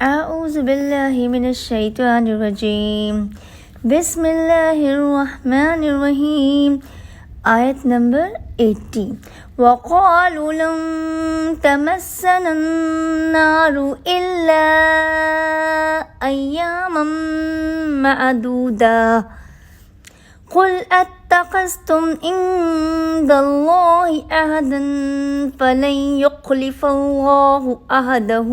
اعوذ باللہ من الشیطان الرجیم بسم اللہ الرحمن الرحیم. آیت نمبر 80. وَقَالُوا لَن تَمَسَّنَا النَّارُ إِلَّا أَيَّامًا مَّعْدُودَةً قُلْ أَتَّخَذْتُمْ عِندَ اللَّهِ عَهْدًا فَلَن يُخْلِفَ اللَّهُ عَهْدَهُ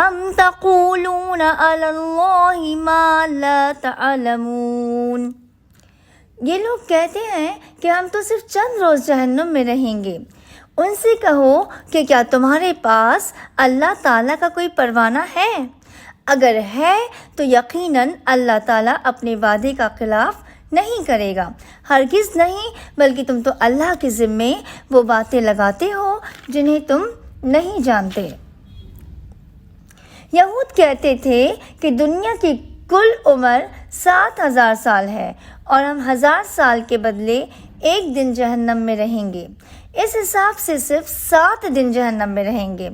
أَمْ تَقُولُونَ عَلَى اللَّهِ مَا لَا تَعْلَمُونَ. یہ لوگ کہتے ہیں کہ ہم تو صرف چند روز جہنم میں رہیں گے. ان سے کہو کہ کیا تمہارے پاس اللہ تعالیٰ کا کوئی پروانہ ہے؟ اگر ہے تو یقیناً اللہ تعالیٰ اپنے وعدے کا خلاف نہیں کرے گا. ہرگز نہیں، بلکہ تم تو اللہ کے ذمے وہ باتیں لگاتے ہو جنہیں تم نہیں جانتے. یہود کہتے تھے کہ دنیا کی کل عمر 7000 سال ہے اور ہم 1000 سال کے بدلے ایک دن جہنم میں رہیں گے. اس حساب سے صرف 7 دن جہنم میں رہیں گے.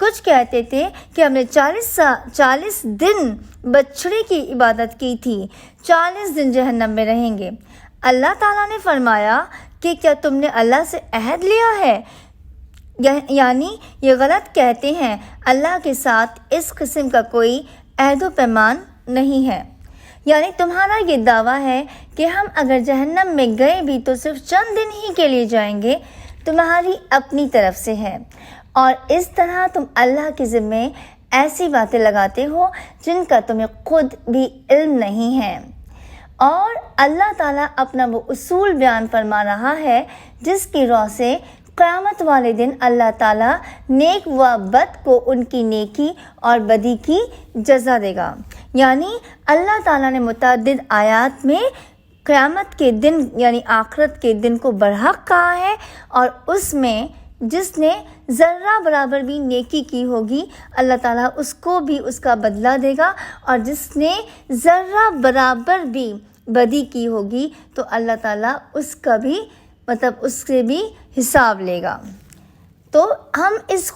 کچھ کہتے تھے کہ ہم نے 40 دن بچڑے کی عبادت کی تھی، 40 دن جہنم میں رہیں گے. اللہ تعالیٰ نے فرمایا کہ کیا تم نے اللہ سے عہد لیا ہے؟ یعنی یہ غلط کہتے ہیں، اللہ کے ساتھ اس قسم کا کوئی عہد و پیمان نہیں ہے. یعنی تمہارا یہ دعویٰ ہے کہ ہم اگر جہنم میں گئے بھی تو صرف چند دن ہی کے لیے جائیں گے، تمہاری اپنی طرف سے ہے، اور اس طرح تم اللہ کے ذمے ایسی باتیں لگاتے ہو جن کا تمہیں خود بھی علم نہیں ہے. اور اللہ تعالیٰ اپنا وہ اصول بیان فرما رہا ہے جس کی روح سے قیامت والے دن اللہ تعالیٰ نیک و بد کو ان کی نیکی اور بدی کی جزا دے گا. یعنی اللہ تعالیٰ نے متعدد آیات میں قیامت کے دن یعنی آخرت کے دن کو برحق کہا ہے، اور اس میں جس نے ذرہ برابر بھی نیکی کی ہوگی اللہ تعالیٰ اس کو بھی اس کا بدلہ دے گا، اور جس نے ذرہ برابر بھی بدی کی ہوگی تو اللہ تعالیٰ اس کا بھی اس سے بھی حساب لے گا. تو ہم اس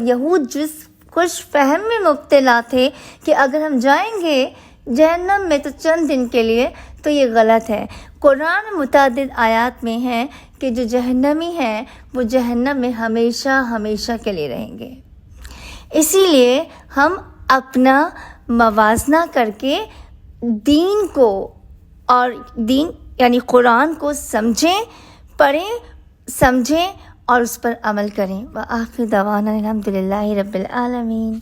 یہود جس خوش فہم میں مبتلا تھے کہ اگر ہم جائیں گے جہنم میں تو چند دن کے لیے، تو یہ غلط ہے. قرآن متعدد آیات میں ہے کہ جو جہنمی ہیں وہ جہنم میں ہمیشہ ہمیشہ کے لیے رہیں گے. اسی لیے ہم اپنا موازنہ کر کے دین کو اور دین یعنی قرآن کو سمجھیں، پڑھیں، سمجھیں اور اس پر عمل کریں. وآخر دعوانا الحمدللہ رب العالمین.